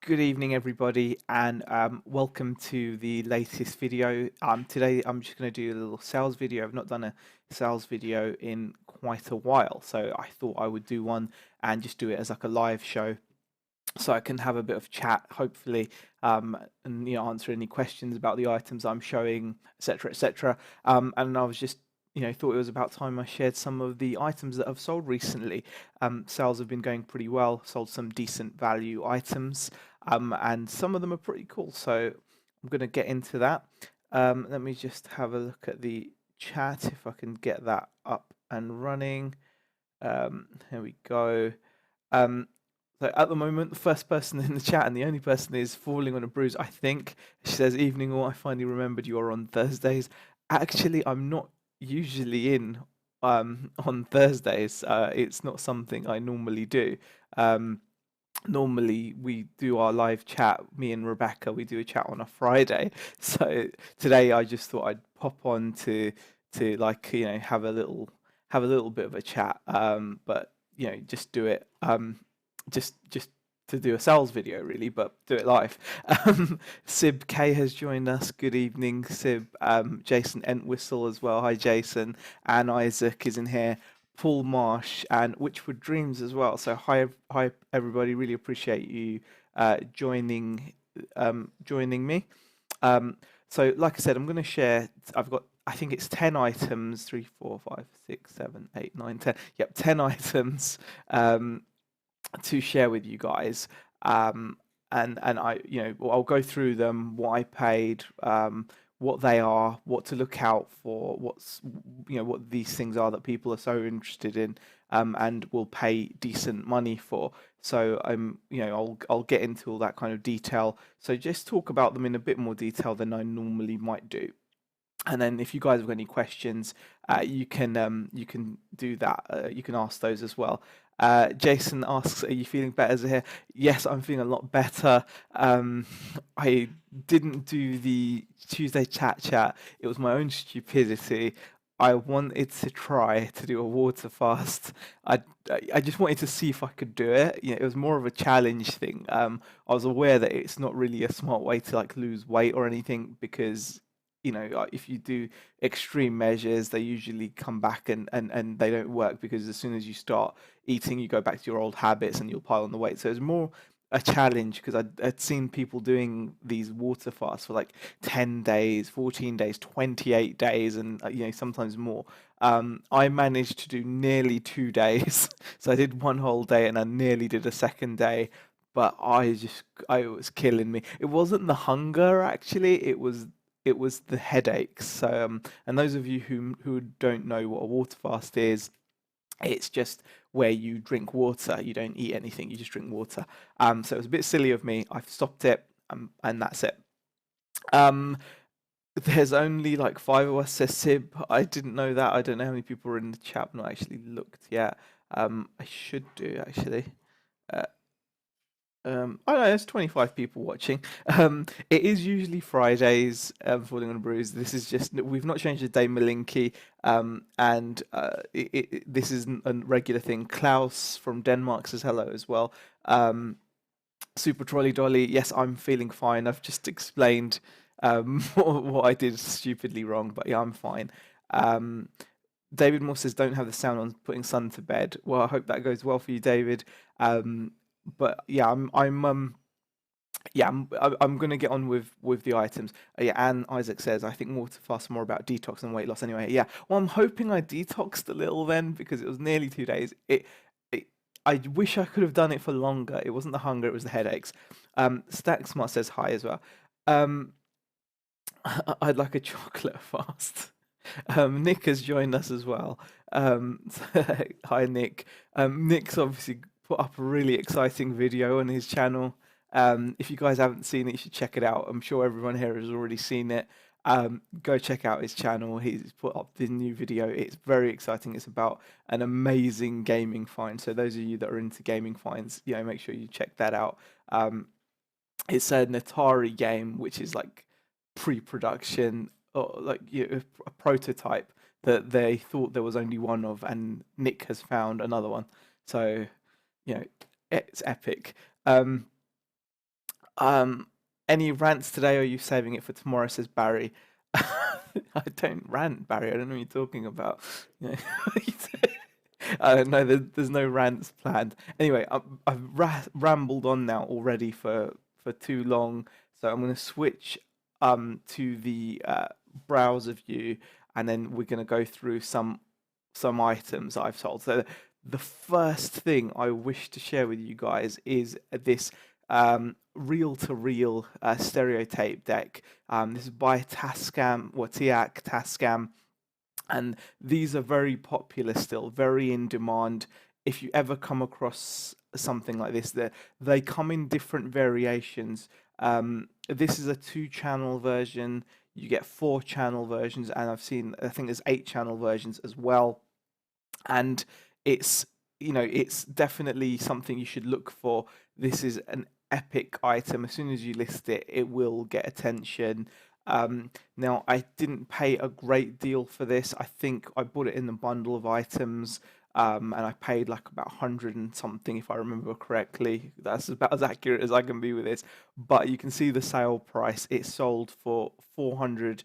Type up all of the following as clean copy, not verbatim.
Good evening, everybody, and welcome to the latest video. Today, I'm just going to do a little sales video. I've not done a sales video in quite a while, so I thought I would do one and just do it as like a live show, so I can have a bit of chat, hopefully, and answer any questions about the items I'm showing, etc., etc. And I was just thought it was about time I shared some of the items that I've sold recently. Sales have been going pretty well. Sold some decent value items, and some of them are pretty cool. So I'm going to get into that. Let me just have a look at the chat if I can get that up and running. Here we go. Um, so at the moment, the first person in the chat and the only person is Falling on a Bruise, I think. She says, "Evening all, I finally remembered you are on Thursdays." Actually, I'm not usually in on Thursdays. It's not something I normally do. Um, Normally we do our live chat, me and Rebecca, we do a chat on a Friday. So today I just thought I'd pop on to like, have a little bit of a chat. But just do it just to do a sales video really, but do it live. Sib K has joined us. Good evening, Sib. Jason Entwistle as well. Hi Jason. Anne Isaac is in here. Paul Marsh and Witchwood Dreams as well. So hi everybody. Really appreciate you joining me. So like I said, I'm going to share. I've got, I think it's 10 items. 3, 4, 5, 6, 7, 8, 9, 10. Yep, 10 items to share with you guys. And I'll go through them, what I paid, what they are, what to look out for, what these things are that people are so interested in, and will pay decent money for. So I'll get into all that kind of detail. So just talk about them in a bit more detail than I normally might do. And then if you guys have got any questions, you can do that. You can ask those as well. Jason asks, "Are you feeling better, Zahir?" Yes, I'm feeling a lot better. I didn't do the Tuesday chat. It was my own stupidity. I wanted to try to do a water fast. I just wanted to see if I could do it. It was more of a challenge thing. I was aware that it's not really a smart way to like lose weight or anything, because if you do extreme measures, they usually come back and they don't work, because as soon as you start eating, you go back to your old habits and you'll pile on the weight. So it's more a challenge, because I'd seen people doing these water fasts for like 10 days, 14 days, 28 days, and sometimes more. I managed to do nearly 2 days. So I did one whole day and I nearly did a second day, but it was killing me. It wasn't the hunger, actually, it was the headaches. So, and those of you who don't know what a water fast is, it's just where you drink water. You don't eat anything. You just drink water. So it was a bit silly of me. I've stopped it, and that's it. There's only like 5 of us, says Sib. I didn't know that. I don't know how many people are in the chat. I've not actually looked yet. I should do, actually. I don't know, there's 25 people watching. It is usually Fridays, Falling on a Bruise. This is just, we've not changed the day, Malinky, and this is a regular thing. Klaus from Denmark says hello as well. Super Trolley Dolly, yes, I'm feeling fine. I've just explained what I did stupidly wrong, but yeah, I'm fine. David Moore says, "Don't have the sound on, putting son to bed." Well, I hope that goes well for you, David. But yeah, I'm gonna get on with the items. Yeah, and Isaac says, "I think water fasts more about detox than weight loss anyway." Yeah, well, I'm hoping I detoxed a little then, because it was nearly 2 days. I wish I could have done it for longer. It wasn't the hunger, it was the headaches. Stack Smart says hi as well. I'd like a chocolate fast. Nick has joined us as well. Hi, Nick. Nick's obviously put up a really exciting video on his channel. If you guys haven't seen it, you should check it out. I'm sure everyone here has already seen it. Go check out his channel. He's put up the new video. It's very exciting. It's about an amazing gaming find. So those of you that are into gaming finds, make sure you check that out. It's an Atari game, which is like pre-production, or like a prototype that they thought there was only one of, and Nick has found another one. So it's epic. Um, any rants today, or are you saving it for tomorrow? Says Barry. I don't rant, Barry. I don't know what you're talking about. Yeah. No, there's no rants planned. Anyway, I've rambled on now already for too long, so I'm going to switch to the browser view, and then we're going to go through some items I've sold. So the first thing I wish to share with you guys is this reel-to-reel stereo tape deck. This is by Tascam or TIAC Tascam, and these are very popular still, very in demand. If you ever come across something like this, they come in different variations. This is a 2-channel version. You get 4-channel versions, and I think there's 8-channel versions as well. And it's it's definitely something you should look for. This is an epic item. As soon as you list it, it will get attention. Now, I didn't pay a great deal for this. I think I bought it in the bundle of items, and I paid like about 100 and something, if I remember correctly. That's about as accurate as I can be with this. But you can see the sale price. It sold for 400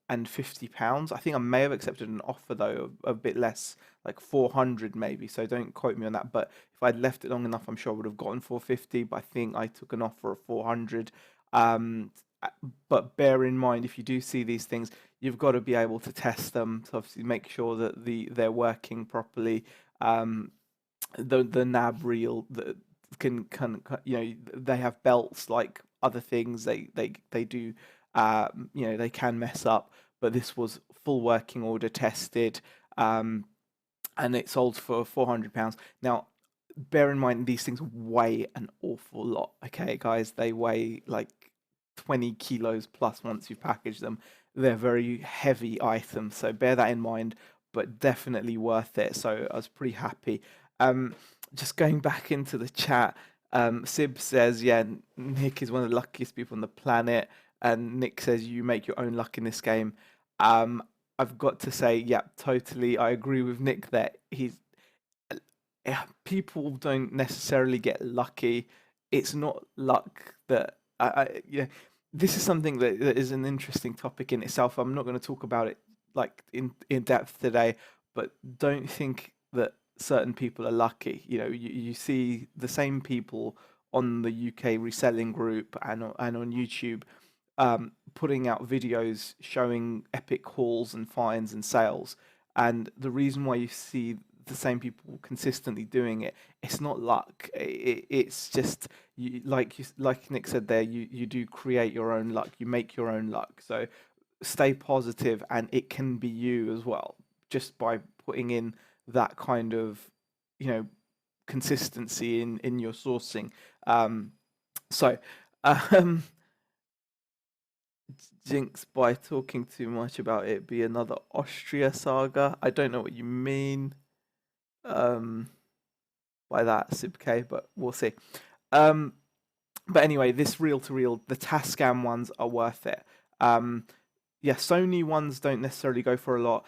and £50. I think I may have accepted an offer though, a bit less, like 400 maybe. So don't quote me on that. But if I'd left it long enough, I'm sure I would have gotten 450. But I think I took an offer of 400. But bear in mind, if you do see these things, you've got to be able to test them to obviously make sure that they're working properly. The nab reel that can they have belts like other things. They do they can mess up, but this was full working order tested, and it sold for £400. Now, bear in mind these things weigh an awful lot. Okay, guys, they weigh like 20 kilos plus once you package them. They're very heavy items, so bear that in mind, but definitely worth it. So I was pretty happy. Just going back into the chat, Sib says, yeah, Nick is one of the luckiest people on the planet. And Nick says, you make your own luck in this game. I've got to say, yeah, totally. I agree with Nick that people don't necessarily get lucky. It's not luck that this is something that is an interesting topic in itself. I'm not going to talk about it like in depth today, but don't think that certain people are lucky. You see the same people on the UK reselling group and on YouTube, putting out videos showing epic hauls and finds and sales. And the reason why you see the same people consistently doing it, it's not luck. It's just like Nick said there. You do create your own luck. You make your own luck. So stay positive, and it can be you as well, just by putting in that kind of consistency in your sourcing. So. Jinx by talking too much about it be another Austria saga. I don't know what you mean by that, Sibk, but we'll see. But anyway, this reel-to-reel, the Tascam ones are worth it. Yeah, Sony ones don't necessarily go for a lot.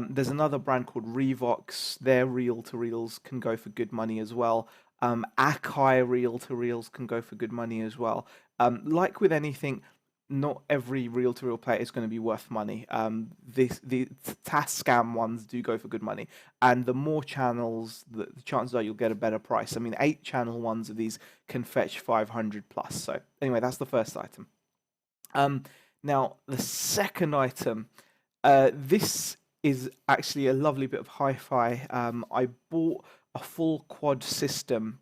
There's another brand called Revox. Their reel-to-reels can go for good money as well. Akai reel-to-reels can go for good money as well. Like with anything, not every reel-to-reel player is going to be worth money. The Tascam ones do go for good money, and the more channels, the chances are you'll get a better price. I mean, 8-channel ones of these can fetch 500 plus. So anyway, that's the first item. Now the second item, this is actually a lovely bit of hi-fi. I bought a full quad system,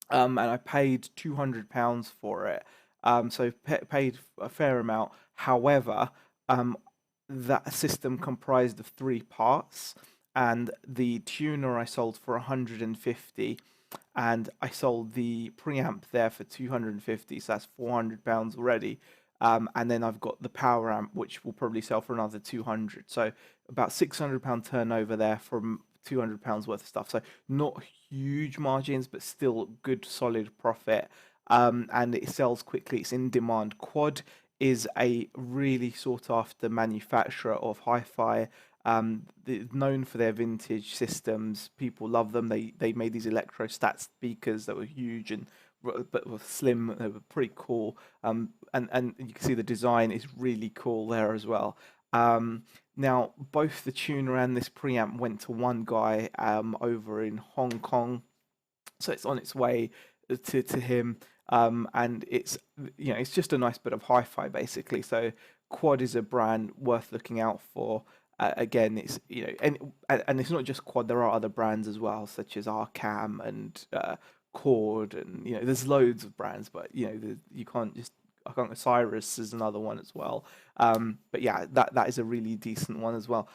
and I paid £200 for it. So paid a fair amount. However, that system comprised of 3 parts, and the tuner I sold for 150, and I sold the preamp there for 250. So that's £400 already. And then I've got the power amp, which will probably sell for another 200. So about £600 turnover there from £200 worth of stuff. So not huge margins, but still good solid profit. And it sells quickly. It's in demand. Quad is a really sought after manufacturer of hi-fi. Known for their vintage systems. People love them. They made these electrostat speakers that were huge and but were slim. They were pretty cool. And you can see the design is really cool there as well. Now, both the tuner and this preamp went to one guy over in Hong Kong, so it's on its way to him. And it's it's just a nice bit of hi-fi basically. So Quad is a brand worth looking out for. Again, it's and it's not just Quad. There are other brands as well, such as Arcam and Chord, and there's loads of brands. But you can't just I can't. Cyrus is another one as well. But yeah, that is a really decent one as well.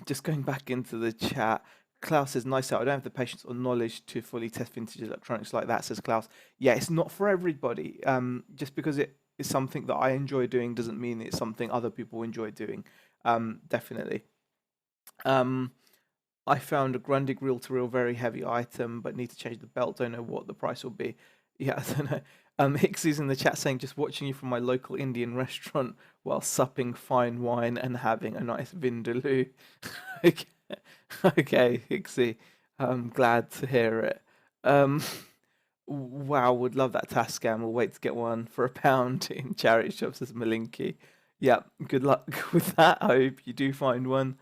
Just going back into the chat. Klaus says, nice out. I don't have the patience or knowledge to fully test vintage electronics like that, says Klaus. Yeah, it's not for everybody. Just because it is something that I enjoy doing doesn't mean it's something other people enjoy doing. Definitely. I found a Grundig reel-to-reel very heavy item, but need to change the belt. Don't know what the price will be. Yeah, I don't know. Hicksy's in the chat saying, just watching you from my local Indian restaurant while supping fine wine and having a nice vindaloo. Okay. Okay, Hicksy. I'm glad to hear it. Wow, would love that Tascam. We'll wait to get one for £1 in charity shops, says Malinky. Yeah, good luck with that. I hope you do find one.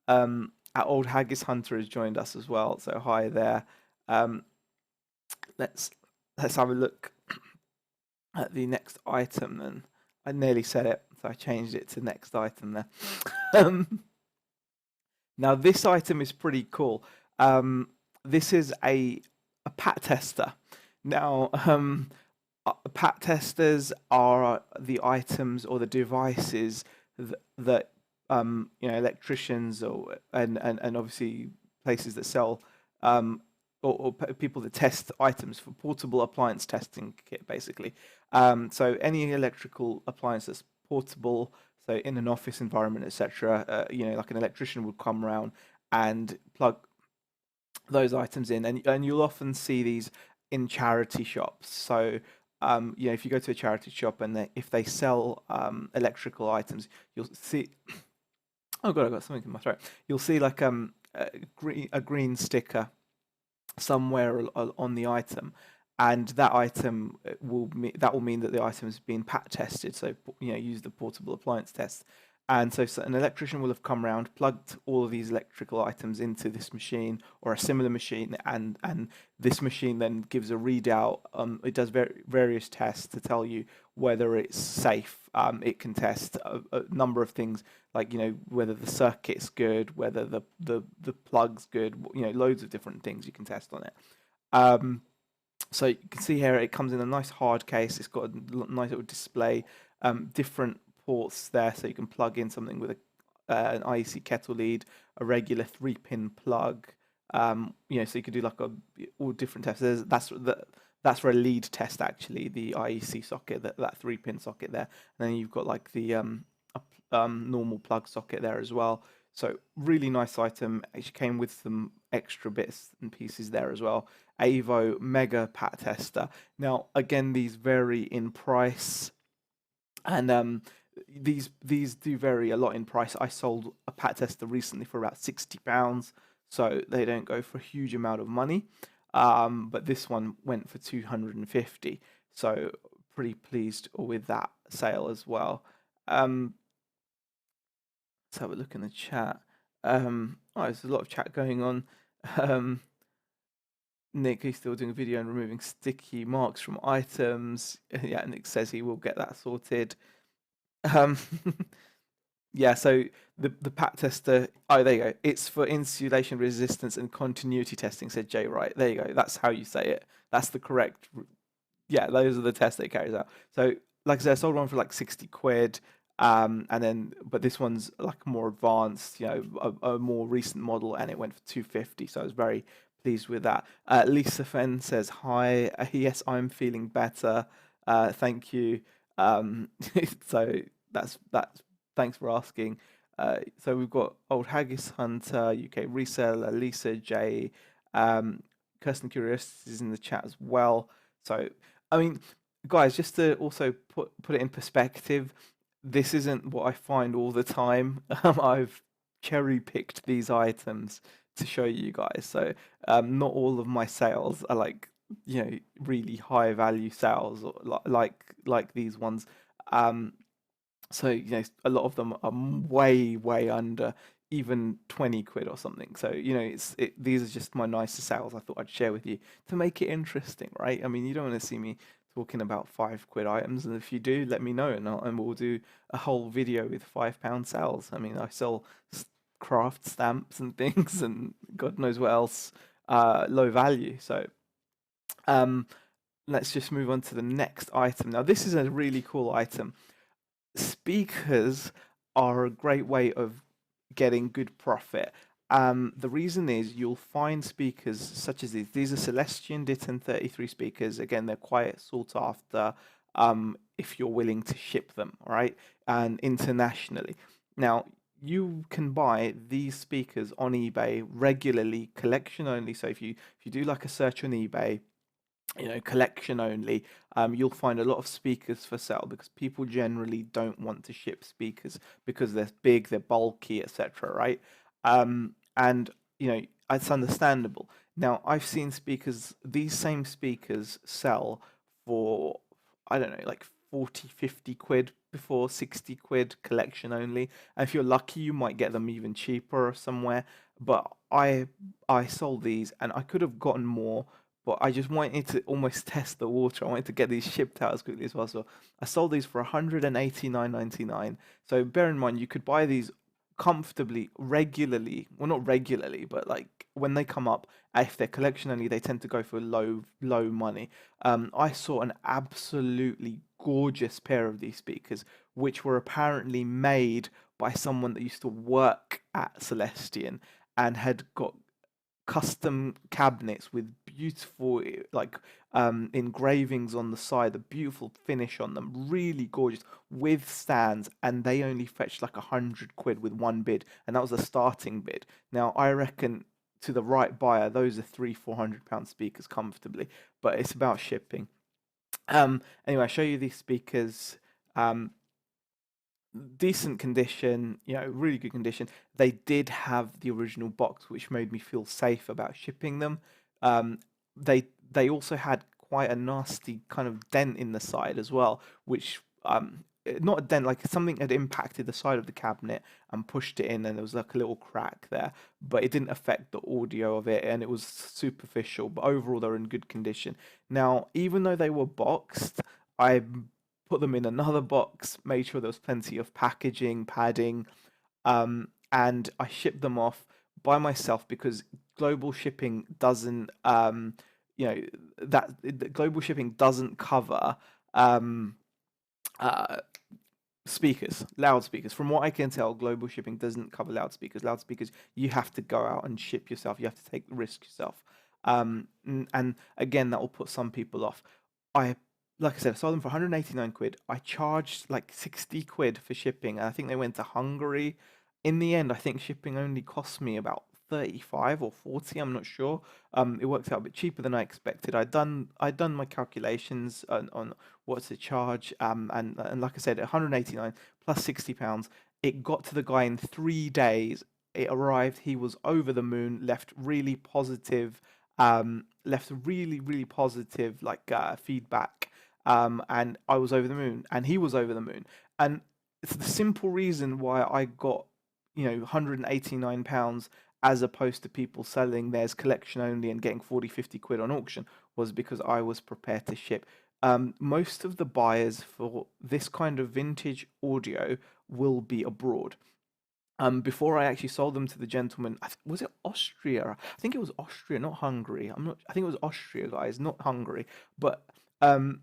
Our old Haggis Hunter has joined us as well, so hi there. Let's have a look at the next item then. I nearly said it, so I changed it to next item there. Now this item is pretty cool. This is a PAP tester. Now, PAP testers are the items or the devices that electricians and obviously places that sell or people that test items for portable appliance testing kit, basically. So any electrical appliance that's portable, so in an office environment, etc., like an electrician would come around and plug those items in, and you'll often see these in charity shops. So if you go to a charity shop and if they sell electrical items, you'll see. Oh God, I got something in my throat. You'll see like a green sticker somewhere on the item, and that item will mean that the item has been PAP tested. So use the portable appliance test. And so an electrician will have come around, plugged all of these electrical items into this machine or a similar machine, and this machine then gives a readout. It does various tests to tell you whether it's safe. It can test a number of things, like whether the circuit's good, whether the plug's good. Loads of different things you can test on it. So you can see here it comes in a nice hard case. It's got a nice little display, different ports there, so you can plug in something with an IEC kettle lead, a regular 3-pin plug. So you could do like all different tests. That's for a lead test, actually, the IEC socket, that 3-pin socket there. And then you've got like the normal plug socket there as well. So really nice item. Actually came with some extra bits and pieces there as well. Avo Mega PAP Tester. Now again, these vary in price, and these do vary a lot in price. I sold a PAP tester recently for about £60, so they don't go for a huge amount of money. But this one went for 250, so pretty pleased with that sale as well. Let's have a look in the chat. There's a lot of chat going on. Nick, he's still doing a video on removing sticky marks from items. Yeah, Nick says he will get that sorted. Yeah, so the PAP tester. Oh, there you go. It's for insulation resistance and continuity testing, said Jay Wright. There you go. That's how you say it. That's the correct. Yeah, those are the tests that it carries out. So, like I said, I sold one for like 60 quid. But this one's like more advanced, a more recent model, and it went for 250. So I was very pleased with that. Lisa Fenn says hi. Yes, I'm feeling better. Thank you. So that's thanks for asking. So we've got old Haggis Hunter, UK reseller, Lisa J, Kirsten Curiosity is in the chat as well. So I mean, guys, just to also put it in perspective, this isn't what I find all the time. I've cherry picked these items to show you guys. So not all of my sales are like really high value sales, or like these ones. Um, so a lot of them are way under even 20 quid or something. So these are just my nicer sales I thought I'd share with you to make it interesting, right? I mean, you don't want to see me talking about 5 quid items, and if you do, let me know, and we'll do a whole video with £5 sales. I mean, I sell craft stamps and things, and God knows what else, low value. So um, let's just move on to the next item. Now, this is a really cool item. Speakers are a great way of getting good profit. The reason is you'll find speakers such as these. These are Celestion Ditton 33 speakers. Again, they're quite sought after if you're willing to ship them, all right? And internationally. Now, you can buy these speakers on eBay regularly, collection only. So if you do like a search on eBay, collection only, you'll find a lot of speakers for sale because people generally don't want to ship speakers because they're big, they're bulky, etc. Right? And it's understandable. Now, I've seen these same speakers sell for, I don't know, like 40, 50 quid before, 60 quid collection only. And if you're lucky, you might get them even cheaper somewhere. But I sold these and I could have gotten more, but I just wanted to almost test the water. I wanted to get these shipped out as quickly as possible. I sold these for 189.99. So bear in mind, you could buy these comfortably, regularly. Well, not regularly, but like when they come up, if they're collection only, they tend to go for low money. I saw an absolutely gorgeous pair of these speakers, which were apparently made by someone that used to work at Celestion and had got custom cabinets with beautiful engravings on the side, the beautiful finish on them, really gorgeous, with stands, and they only fetched like 100 quid with one bid, and that was a starting bid. Now I reckon to the right buyer, those are £300-400 speakers comfortably, but it's about shipping. Anyway, I show you these speakers. Um, Decent condition, really good condition. They did have the original box, which made me feel safe about shipping them. Um, they also had quite a nasty kind of dent in the side as well, which not a dent, like something had impacted the side of the cabinet and pushed it in, and there was like a little crack there, but it didn't affect the audio of it, and it was superficial. But overall, they're in good condition. Now, even though they were boxed, I put them in another box, made sure there was plenty of packaging, padding, and I shipped them off by myself because global shipping doesn't, you know, global shipping doesn't cover um, uh, speakers, loudspeakers. From what I can tell, global shipping doesn't cover loudspeakers. Loudspeakers, you have to go out and ship yourself. You have to take the risk yourself. And again, that will put some people off. I, like I said, I sold them for 189 quid. I charged like 60 quid for shipping, and I think they went to Hungary. In the end, I think shipping only cost me about 35 or 40, I'm not sure. It worked out a bit cheaper than I expected. I'd done my calculations on what's the charge, and like I said, 189 plus £60. It got to the guy in 3 days. It arrived. He was over the moon. Left really positive feedback. And I was over the moon, and he was over the moon. And it's the simple reason why I got £189 as opposed to people selling theirs collection only and getting 40, 50 quid on auction was because I was prepared to ship. Most of the buyers for this kind of vintage audio will be abroad. Before I actually sold them to the gentleman, was it Austria? I think it was Austria, not Hungary. I'm not. I think it was Austria, guys, not Hungary. But um,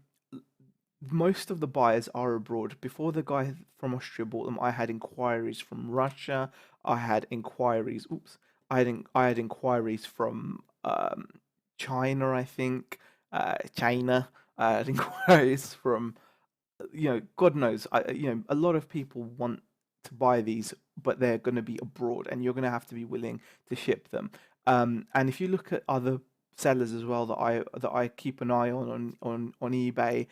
most of the buyers are abroad. Before the guy from Austria bought them, I had inquiries from Russia. I had inquiries. Oops. I had inquiries from China, I think. China. I had inquiries from God knows. A lot of people want to buy these, but they're going to be abroad, and you're going to have to be willing to ship them. And if you look at other sellers as well that I keep an eye on eBay,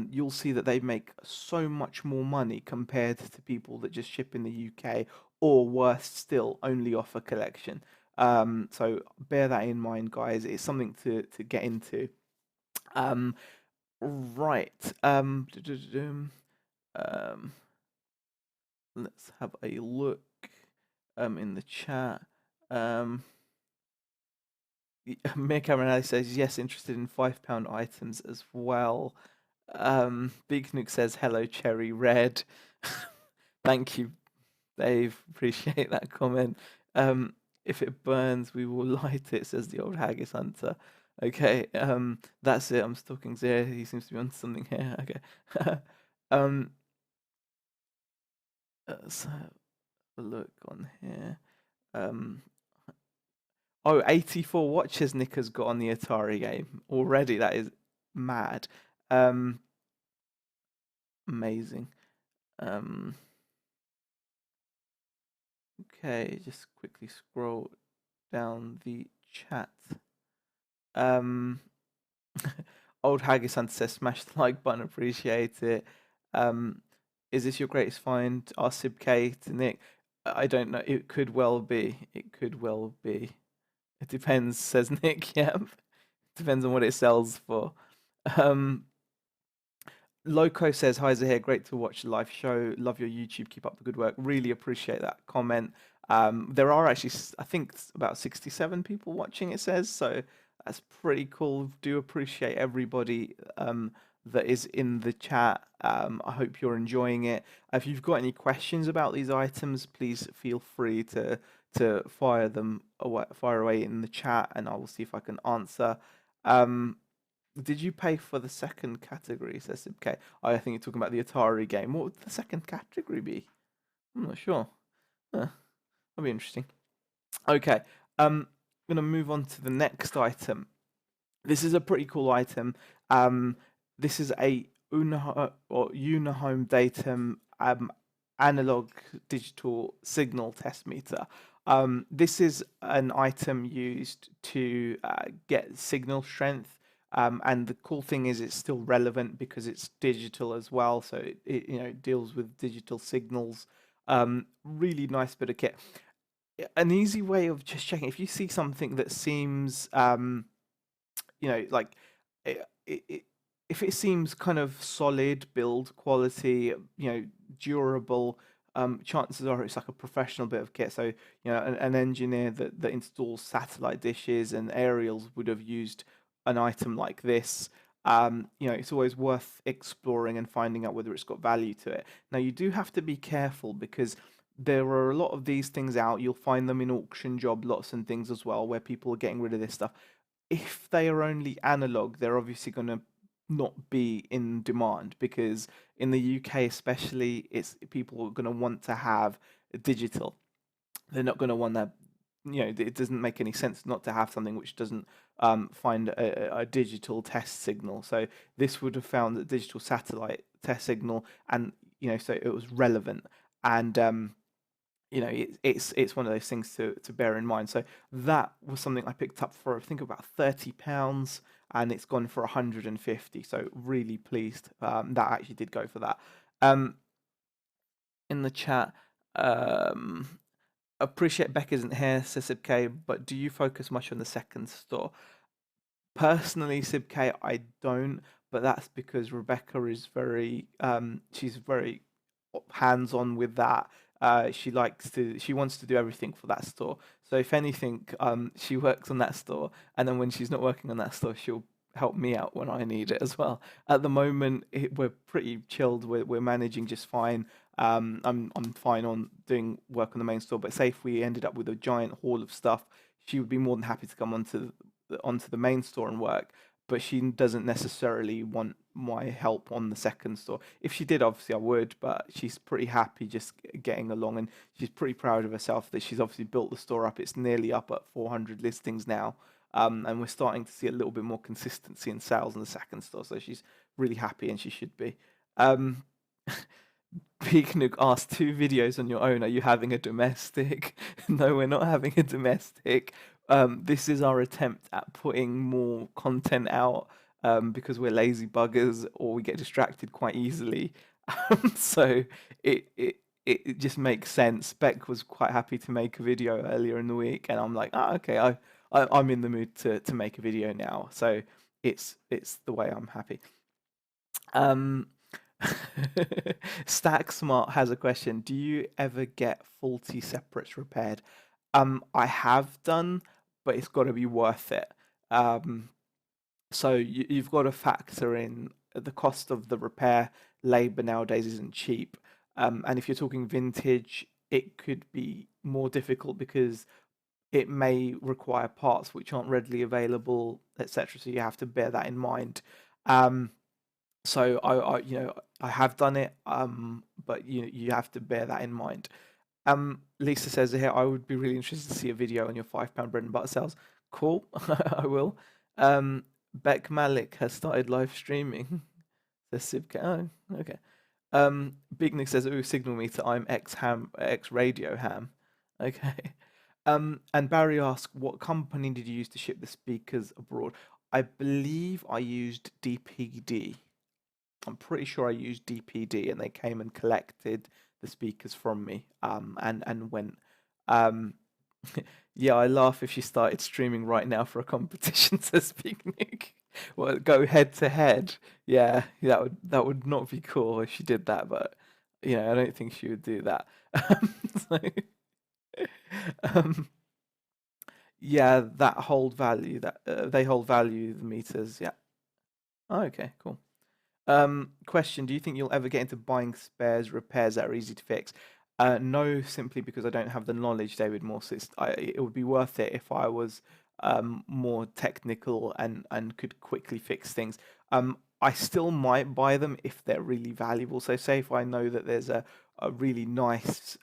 you'll see that they make so much more money compared to people that just ship in the UK, or worse still, only offer collection. So bear that in mind, guys. It's something to get into. Um, right. Um, let's have a look in the chat. Um, Mick Cameron says yes, interested in £5 items as well. Big Nook says hello, Cherry Red. Thank you, Dave. Appreciate that comment. If it burns, we will light it, says the old haggis hunter. Okay, that's it. I'm stalking Zero. He seems to be on something here. Okay. um, let's have a look on here. Um, oh, 84 watches Nick has got on the Atari game already. That is mad. Um, amazing. Um, okay, just quickly scroll down the chat. Um, Old Haggis Hunter says, smash the like button, appreciate it. Um, is this your greatest find? Ask Sib K to Nick. I don't know. It could well be. It could well be. It depends, says Nick. Yeah, depends on what it sells for. Um, Loco says, hi here, great to watch the live show. Love your YouTube, keep up the good work. Really appreciate that comment. There are actually, I think, about 67 people watching, it says, so that's pretty cool. Do appreciate everybody that is in the chat. I hope you're enjoying it. If you've got any questions about these items, please feel free to fire away in the chat, and I will see if I can answer. Did you pay for the second category, says SibK? I think you're talking about the Atari game. What would the second category be? I'm not sure. That'll be interesting. Okay, I'm gonna move on to the next item. This is a pretty cool item. This is a Unihome Datum analog digital signal test meter. This is an item used to get signal strength. And the cool thing is it's still relevant because it's digital as well, so it deals with digital signals. Really nice bit of kit. An easy way of just checking if you see something that seems like it, it, if it seems kind of solid build quality, durable, chances are it's like a professional bit of kit. So an engineer that installs satellite dishes and aerials would have used an item like this. It's always worth exploring and finding out whether it's got value to it. Now you do have to be careful because there are a lot of these things out. You'll find them in auction job lots and things as well, where people are getting rid of this stuff. If they are only analog, they're obviously going to not be in demand because in the UK especially, it's people are going to want to have digital. They're not going to want that. It doesn't make any sense not to have something which doesn't find a digital test signal. So this would have found a digital satellite test signal, and so it was relevant. And it's one of those things to bear in mind. So that was something I picked up for I think about £30, and it's gone for 150. So really pleased that actually did go for that. In the chat, appreciate Beck isn't here, says SibK, but do you focus much on the second store? Personally, SibK, I don't, but that's because Rebecca is she's very hands-on with that. She wants to do everything for that store. So if anything, she works on that store, and then when she's not working on that store, she'll help me out when I need it as well. At the moment, we're pretty chilled. We're managing just fine. I'm fine on doing work on the main store, but say if we ended up with a giant haul of stuff, she would be more than happy to come onto the main store and work, but she doesn't necessarily want my help on the second store. If she did, obviously I would, but she's pretty happy just getting along, and she's pretty proud of herself that she's obviously built the store up. It's nearly up at 400 listings now, and we're starting to see a little bit more consistency in sales in the second store, so she's really happy, and she should be. Big Nook asked 2 videos on your own. Are you having a domestic? No, we're not having a domestic. This is our attempt at putting more content out because we're lazy buggers or we get distracted quite easily. So it just makes sense. Beck was quite happy to make a video earlier in the week, and I'm like, okay, I'm in the mood to make a video now. So it's the way I'm happy. Um, Stack Smart has a question. Do you ever get faulty separates repaired? I have done, but it's got to be worth it. Um, so you've got to factor in the cost of the repair. Labor nowadays isn't cheap. And if you're talking vintage, it could be more difficult because it may require parts which aren't readily available, etc. So you have to bear that in mind. Um, so I have done it, but you have to bear that in mind. Lisa says here, I would be really interested to see a video on your £5 bread and butter sales. Cool, I will. Beck Malik has started live streaming. Says Sibka. Oh, okay. Big Nick says, "Ooh, signal meter. I'm X radio ham." Okay. And Barry asks, "What company did you use to ship the speakers abroad?" I believe I used DPD. I'm pretty sure I used DPD, and they came and collected the speakers from me. And went. Um, yeah, I laugh if she started streaming right now for a competition, says Big Nick. Well, go head to head. Yeah, that would not be cool if she did that, but I don't think she would do that. So, um, yeah, that hold value that they hold value the meters. Yeah. Oh, okay, cool. Question: Do you think you'll ever get into buying spares repairs that are easy to fix? No, simply because I don't have the knowledge, David Morse. It would be worth it if I was more technical and could quickly fix things. I still might buy them if they're really valuable. So, say if I know that there's a really nice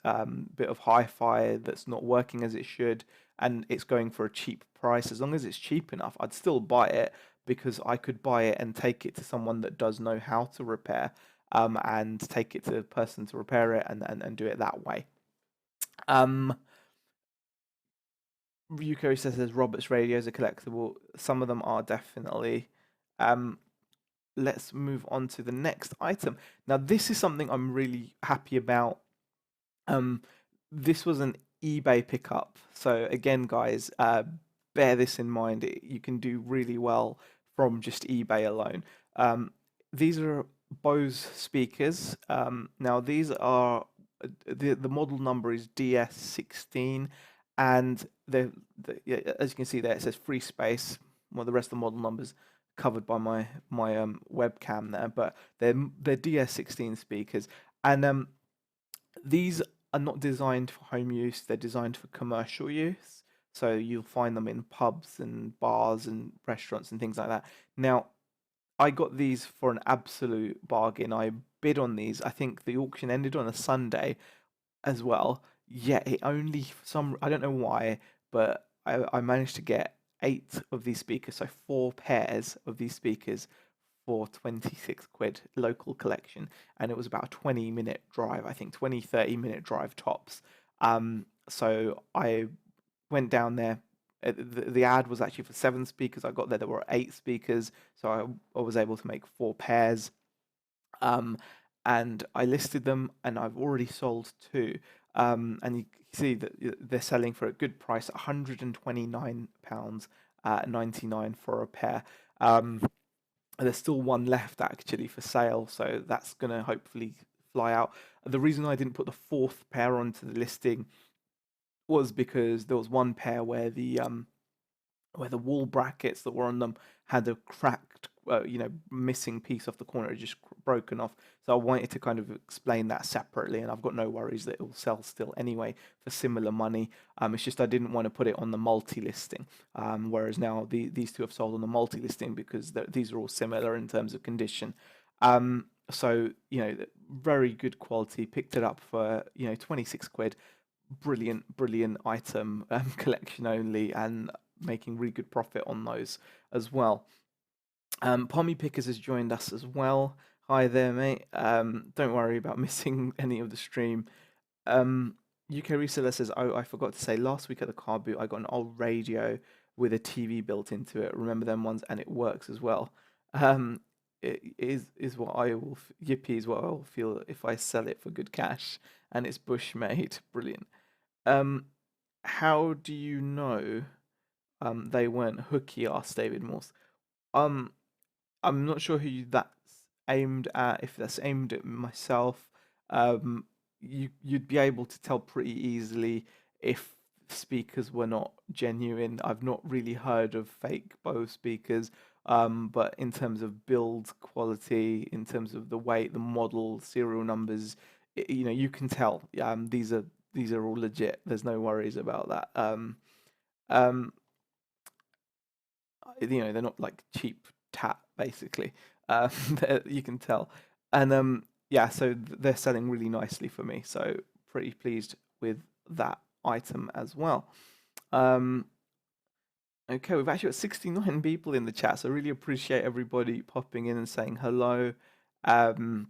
bit of hi-fi that's not working as it should, and it's going for a cheap price, as long as it's cheap enough, I'd still buy it because I could buy it and take it to someone that does know how to repair, and take it to the person to repair it and do it that way. Yukari says Robert's radios are collectible. Some of them are definitely. Let's move on to the next item. Now, this is something I'm really happy about. This was an eBay pickup. So again, guys, bear this in mind. You can do really well from just eBay alone. These are Bose speakers. Now these are the model number is DS16, and yeah, as you can see there, it says free space. Well, the rest of the model numbers covered by my webcam there, but they're DS16 speakers, and these are not designed for home use, they're designed for commercial use. So you'll find them in pubs and bars and restaurants and things like that. Now, I got these for an absolute bargain. I bid on these. I think the auction ended on a Sunday as well. Yeah, it only some I don't know why, but I managed to get 8 of these speakers, so 4 pairs of these speakers for 26 quid local collection, and it was about a 20-minute drive, I think 20-30 minute drive tops. So I went down there. The ad was actually for 7 speakers. I got there were 8 speakers, so I was able to make 4 pairs. um, and I listed them, and I've already sold 2. And you can see that they're selling for a good price, £129 99 for a pair. There's still one left actually for sale, so that's going to hopefully fly out. The reason I didn't put the 4th pair onto the listing was because there was one pair where the wall brackets that were on them had a cracked, missing piece off the corner, just broken off. So I wanted to kind of explain that separately, and I've got no worries that it will sell still anyway for similar money. It's just I didn't want to put it on the multi-listing, whereas now these 2 have sold on the multi-listing because these are all similar in terms of condition. So very good quality. Picked it up for 26 quid. Brilliant item, collection only, and making really good profit on those as well. Pommy Pickers has joined us as well. Hi there, mate. Don't worry about missing any of the stream. UK Reseller says, "Oh, I forgot to say, last week at the car boot, I got an old radio with a TV built into it. Remember them ones? And it works as well." It is what I will yippee is what I will feel if I sell it for good cash, and it's Bushmade. Brilliant. How do you know they weren't hooky? Asked David Morse. Um, I'm not sure that's aimed at. If that's aimed at myself, um, you'd be able to tell pretty easily if speakers were not genuine. I've not really heard of fake Bose speakers, but in terms of build quality, in terms of the weight, the model, serial numbers, you can tell. These are all legit. There's no worries about that. Um, they're not like cheap tat basically. You can tell, and yeah, so they're selling really nicely for me. So pretty pleased with that item as well. Um, okay, we've actually got 69 people in the chat, so really appreciate everybody popping in and saying hello. Um,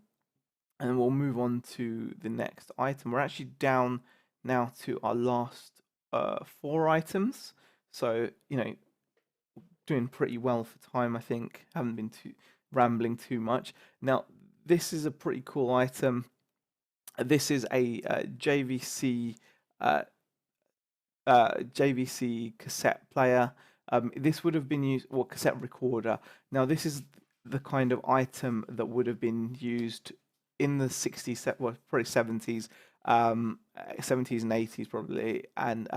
and we'll move on to the next item. We're actually down now to our last four items. So, doing pretty well for time, I think. Haven't been too rambling too much. Now, this is a pretty cool item. This is a uh, JVC cassette player. This would have been used, or cassette recorder. Now, this is the kind of item that would have been used in the 60s, well, probably 70s, 70s and 80s probably, and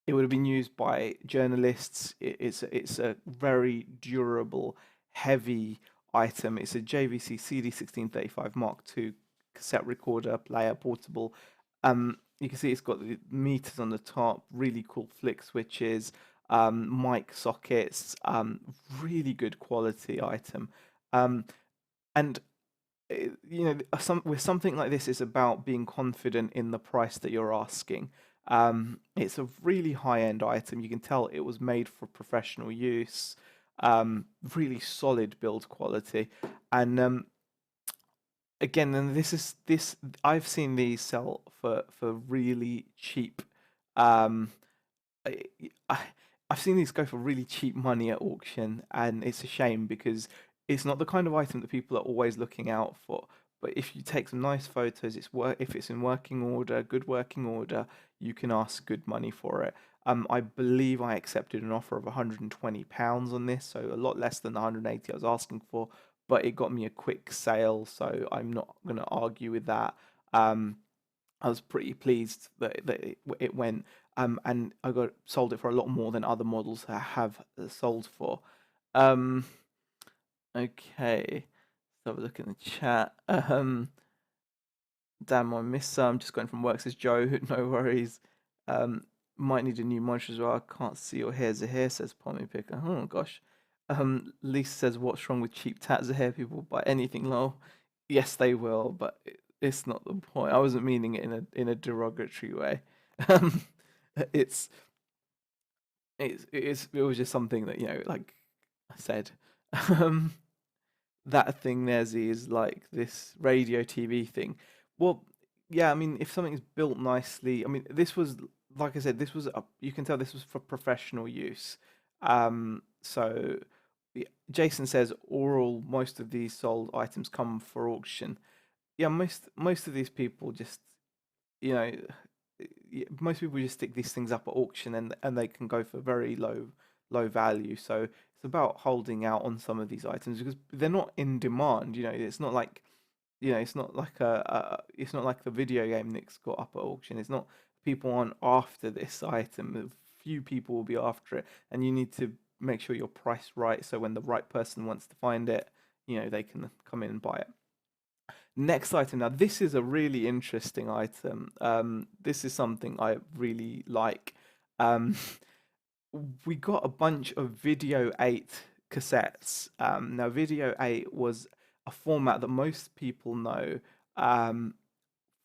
it would have been used by journalists. It's a very durable, heavy item. It's a JVC CD1635 Mark II cassette recorder, player, portable. You can see it's got the meters on the top, really cool flick switches, mic sockets, really good quality item. Um, and with something like this, it's about being confident in the price that you're asking. It's a really high-end item. You can tell it was made for professional use. Really solid build quality, and again, and this I've seen these sell for really cheap. Um, I, I- I've seen these go for really cheap money at auction, and it's a shame because it's not the kind of item that people are always looking out for. But if you take some nice photos, if it's in working order, good working order, you can ask good money for it. I believe I accepted an offer of £120 on this, so a lot less than the 180 I was asking for, but it got me a quick sale, so I'm not going to argue with that. Um, I was pretty pleased that it went, and I got sold it for a lot more than other models have sold for. Um, okay, let's have a look in the chat. Damn, I missed some. Just going from work, says Joe. No worries. Um, might need a new monitor as well. I can't see your hair. Zahir says Pommy Picker. Oh gosh. Lisa says, what's wrong with cheap tat Zahir? People buy anything low. Yes, they will, but it's not the point. I wasn't meaning it in a derogatory way. Um, it's it was just something that like I said. Um, that thing there is like this radio TV thing. Well, yeah, I mean, if something's built nicely, I mean, this was like I said, you can tell this was for professional use. So Jason says oral, most of these sold items come for auction. Yeah, most of these people just you know most people just stick these things up at auction, and they can go for very low value. So it's about holding out on some of these items because they're not in demand. It's not like it's not like it's not like the video game Nick's got up at auction. It's not people aren't after this item. A few people will be after it, and you need to make sure you're priced right. So when the right person wants to find it, they can come in and buy it. Next item. Now, this is a really interesting item. This is something I really like. Um, we got a bunch of Video 8 cassettes. Now, Video 8 was a format that most people know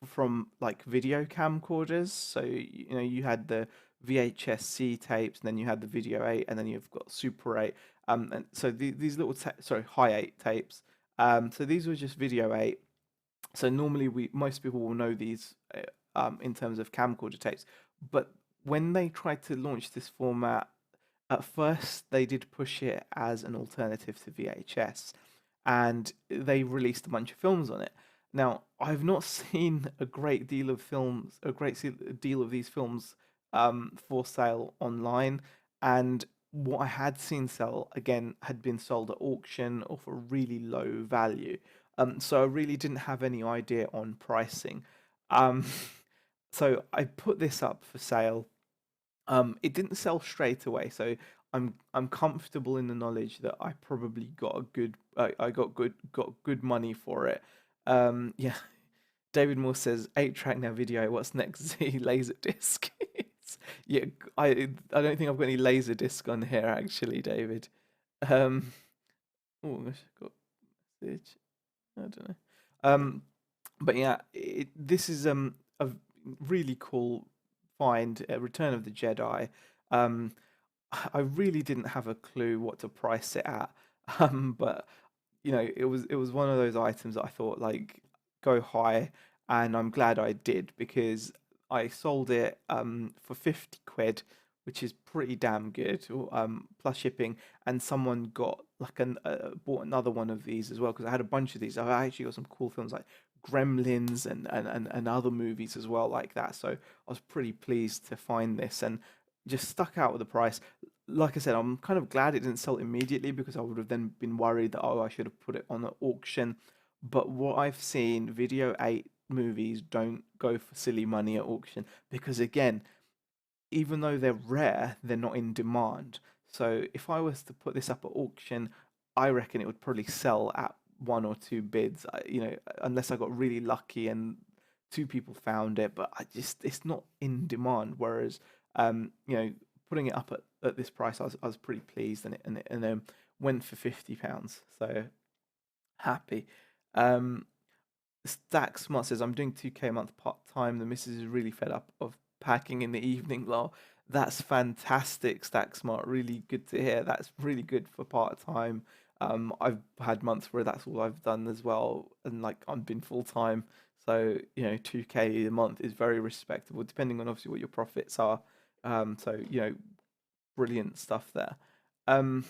from like video camcorders. So, you had the VHS-C tapes, and then you had the Video 8, and then you've got Super 8. And so these little, High 8 tapes. So these were just Video 8. So normally most people will know these in terms of camcorder tapes, but when they tried to launch this format, at first they did push it as an alternative to VHS, and they released a bunch of films on it. Now, I've not seen a great deal of deal of these films for sale online, and what I had seen sell again had been sold at auction or for really low value. So I really didn't have any idea on pricing. Um, so I put this up for sale. It didn't sell straight away, so I'm comfortable in the knowledge that I probably got a good I got good money for it. Yeah, David Moore says 8 track now video. What's next? Z laser disc. Yeah, I don't think I've got any laser disc on here actually, David. Um, oh, I've got message. I don't know. Um, but yeah, this is a really cool find, Return of the Jedi. Um, I really didn't have a clue what to price it at, but it was one of those items that I thought like go high, and I'm glad I did because I sold it for 50 quid, which is pretty damn good, plus shipping, and someone got like bought another one of these as well because I had a bunch of these. I actually got some cool films like Gremlins and other movies as well like that. So I was pretty pleased to find this and just stuck out with the price. Like I said, I'm kind of glad it didn't sell immediately because I would have then been worried that, oh, I should have put it on an auction. But what I've seen, Video 8 movies don't go for silly money at auction because, again, even though they're rare, they're not in demand. So if I was to put this up at auction, I reckon it would probably sell at one or two bids, unless I got really lucky and two people found it, but it's not in demand. Whereas, putting it up at this price, I was pretty pleased, and went for £50. So happy. Um, Stack Smart says, I'm doing 2K a month part time. The missus is really fed up of packing in the evening. Lol. That's fantastic, Stack Smart. Really good to hear. That's really good for part time. I've had months where that's all I've done as well, and like I've been full time. So 2K a month is very respectable, depending on obviously what your profits are. So brilliant stuff there. Um,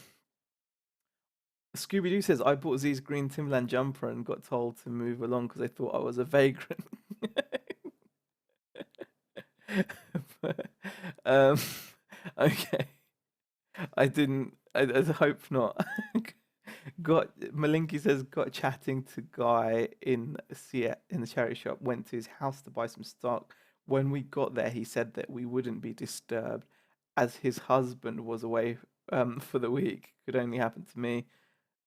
Scooby Doo says, I bought Z's green Timberland jumper and got told to move along because they thought I was a vagrant. But, um, okay. I didn't, I hope not. Got Malinky says, got chatting to guy in the charity shop, went to his house to buy some stock. When we got there, he said that we wouldn't be disturbed as his husband was away for the week. Could only happen to me.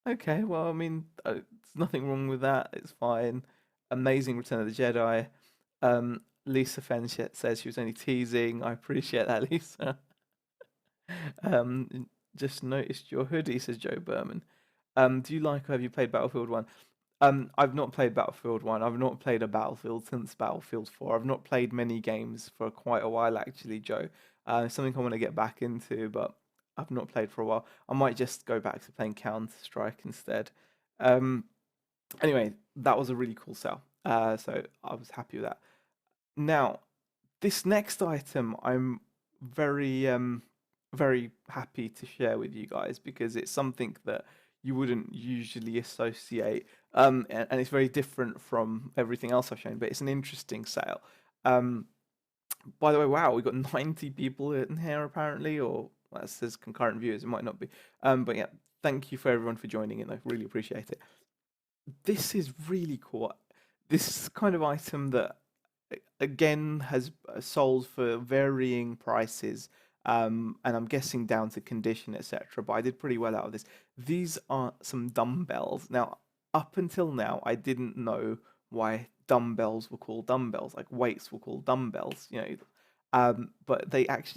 Okay, well, I mean, there's nothing wrong with that. It's fine. Amazing Return of the Jedi. Lisa Fenchett says she was only teasing. I appreciate that, Lisa. Just noticed your hoodie, says Joe Berman. Do you like or have you played Battlefield 1? I've not played Battlefield 1. I've not played a Battlefield since Battlefield 4. I've not played many games for quite a while, actually, Joe. Something I want to get back into, but I've not played for a while. I might just go back to playing Counter Strike instead. Um, anyway, that was a really cool sell. So I was happy with that. Now, this next item, I'm very, very happy to share with you guys because it's something that you wouldn't usually associate, and it's very different from everything else I've shown. But it's an interesting sale. Um, by the way, wow, we've got 90 people in here apparently, or well, that says concurrent viewers. It might not be. But yeah, thank you for everyone for joining in. I really appreciate it. This is really cool. This kind of item that again has sold for varying prices, and I'm guessing down to condition, etc. But I did pretty well out of this. These are some dumbbells. Now, up until now, I didn't know why dumbbells were called dumbbells, like weights were called dumbbells. But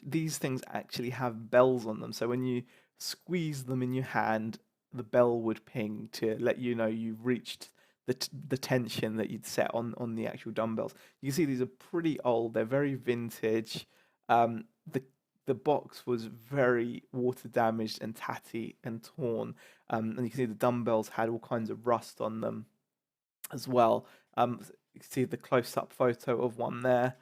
these things actually have bells on them. So when you squeeze them in your hand, the bell would ping to let you know you've reached the tension that you'd set on the actual dumbbells. You can see these are pretty old. They're very vintage. The box was very water damaged and tatty and torn. And you can see the dumbbells had all kinds of rust on them as well. You can see the close-up photo of one there.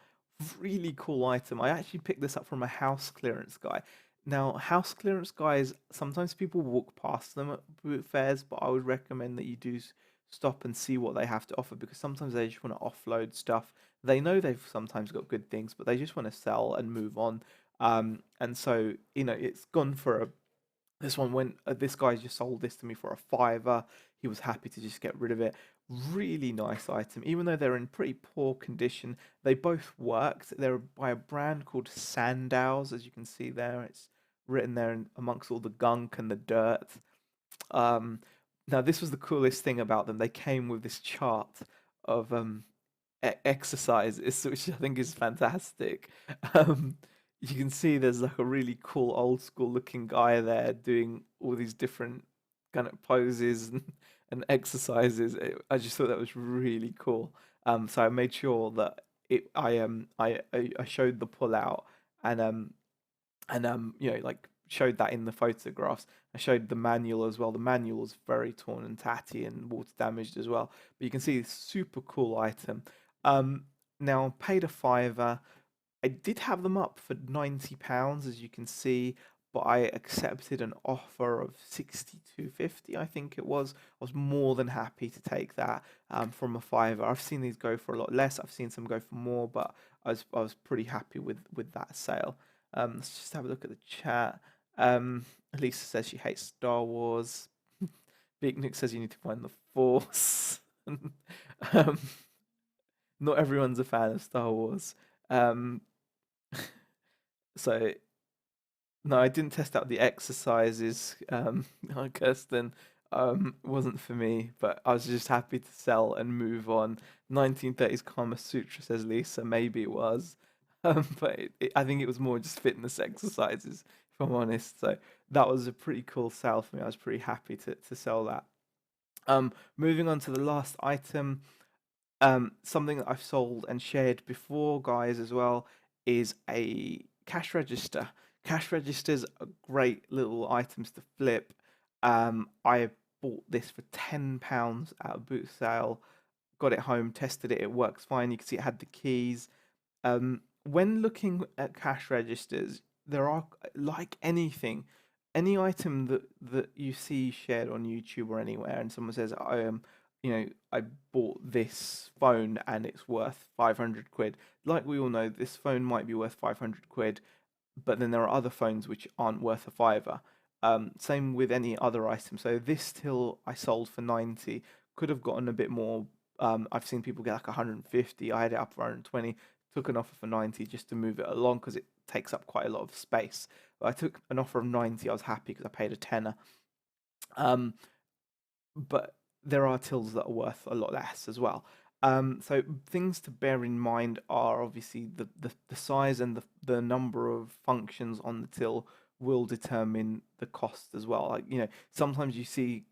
Really cool item. I actually picked this up from a house clearance guy. Now, house clearance guys, sometimes people walk past them at boot fairs, but I would recommend that you do stop and see what they have to offer because sometimes they just want to offload stuff. They know they've sometimes got good things, but they just want to sell and move on. And so, it's gone for This one went. This guy just sold this to me for a fiver. He was happy to just get rid of it. Really nice item, even though they're in pretty poor condition. They both worked. They're by a brand called Sandows, as you can see there. It's written there amongst all the gunk and the dirt. Um, Now this was the coolest thing about them. They came with this chart of exercises, which I think is fantastic. Um, you can see there's like a really cool old school looking guy there doing all these different kind of poses and exercises. I just thought that was really cool. So I made sure that I showed the pull out and like showed that in the photographs. I showed the manual as well. The manual is very torn and tatty and water damaged as well. But you can see it's super cool item. Um, Now paid a fiver. I did have them up for £90, as you can see, but I accepted an offer of 62.50, I think it was. I was more than happy to take that from a fiver. I've seen these go for a lot less. I've seen some go for more, but I was pretty happy with that sale. Let's just have a look at the chat. Lisa says she hates Star Wars. Big Nick says you need to find the Force. um, Not everyone's a fan of Star Wars. Um, so no, I didn't test out the exercises. Kirsten, wasn't for me, but I was just happy to sell and move on. 1930s Kama Sutra, says Lisa. Maybe it was, but I think it was more just fitness exercises, if I'm honest. So that was a pretty cool sell for me. I was pretty happy to sell that. Moving on to the last item. Something that I've sold and shared before, guys, as well, is a cash register. Cash registers are great little items to flip. I bought this for £10 at a boot sale. Got it home, tested it. It works fine. You can see it had the keys. When looking at cash registers, there are, like anything, any item that you see shared on YouTube or anywhere, and someone says, I bought this phone and it's worth 500 quid. Like we all know, this phone might be worth 500 quid, but then there are other phones which aren't worth a fiver. Same with any other item. So this till I sold for 90, could have gotten a bit more. I've seen people get like 150. I had it up for 120. Took an offer for 90 just to move it along because it takes up quite a lot of space. But I took an offer of 90. I was happy because I paid a tenner. Um, but there are tills that are worth a lot less as well. So things to bear in mind are obviously the size and the number of functions on the till will determine the cost as well. Like, sometimes you see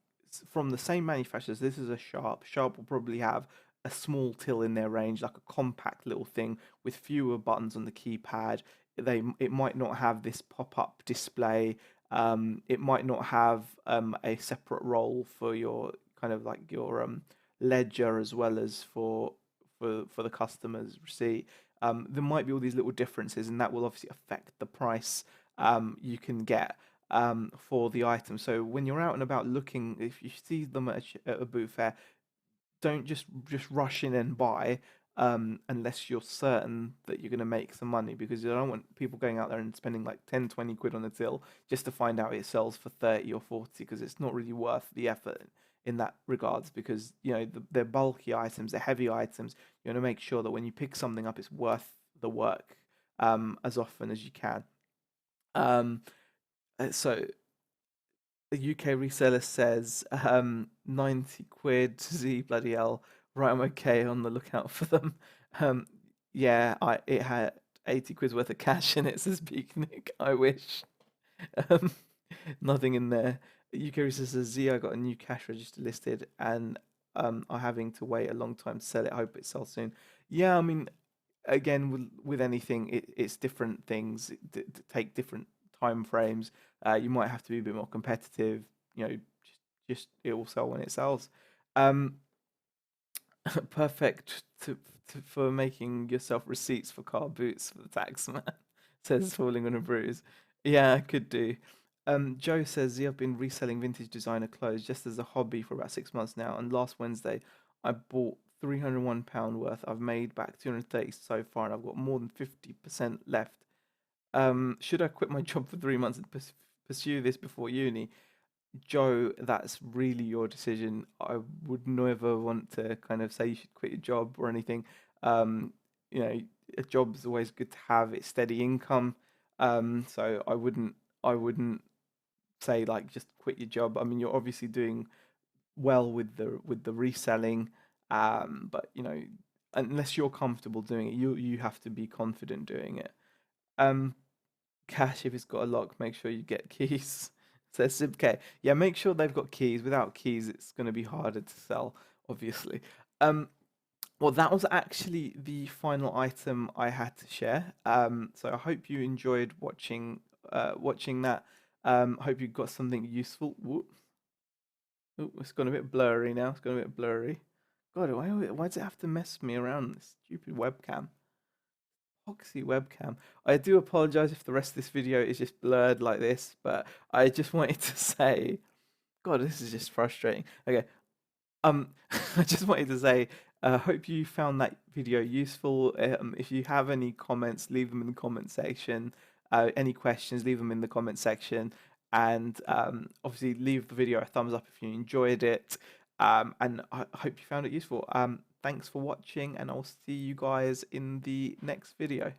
from the same manufacturers, this is a Sharp. Sharp will probably have a small till in their range, like a compact little thing with fewer buttons on the keypad. It might not have this pop-up display. It might not have a separate role for your kind of like your ledger as well as for the customer's receipt. There might be all these little differences, and that will obviously affect the price you can get for the item. So when you're out and about looking, if you see them at a boot fair, don't just rush in and buy unless you're certain that you're going to make some money, because you don't want people going out there and spending like 10, 20 quid on a till just to find out it sells for 30 or 40, because it's not really worth the effort in that regards, because they're bulky items, they're heavy items. You want to make sure that when you pick something up, it's worth the work as often as you can. um, so the UK reseller says 90 quid. Z bloody hell. Right, I'm okay, on the lookout for them. Um, yeah, it had 80 quid's worth of cash in it, says Beaknick. I wish. Um, Nothing in there. UK reseller says, Z, I got a new cash register listed and are having to wait a long time to sell it. Hope it sells soon. Yeah, I mean, again, with anything, it's different things take different time frames. You might have to be a bit more competitive. Just it will sell when it sells. Um, Perfect for making yourself receipts for car boots for the tax man. Says falling on a bruise. Yeah, I could do. Joe says, yeah, I've been reselling vintage designer clothes just as a hobby for about 6 months now, and last Wednesday I bought £301 worth. I've made back 230 so far, and I've got more than 50% left. Should I quit my job for 3 months and pursue this before uni, Joe, that's really your decision. I would never want to kind of say you should quit your job or anything. Um, you know, a job's always good to have. It's steady income. So I wouldn't say like just quit your job. I mean, you're obviously doing well with the reselling, but unless you're comfortable doing it, you have to be confident doing it. Um, Cash, if it's got a lock, make sure you get keys. Says Sibk. Yeah, make sure they've got keys. Without keys, it's going to be harder to sell, obviously. Um, well, that was actually the final item I had to share. So I hope you enjoyed watching that. Hope you got something useful. Whoop. Ooh, it's gone a bit blurry now. It's gone a bit blurry. God, why does it have to mess me around this stupid webcam? Oxy webcam. I do apologize if the rest of this video is just blurred like this, but I just wanted to say, God, this is just frustrating. Okay, I just wanted to say, hope you found that video useful. If you have any comments, leave them in the comment section. Any questions, leave them in the comment section. And obviously, leave the video a thumbs up if you enjoyed it. And I hope you found it useful. Thanks for watching, and I'll see you guys in the next video.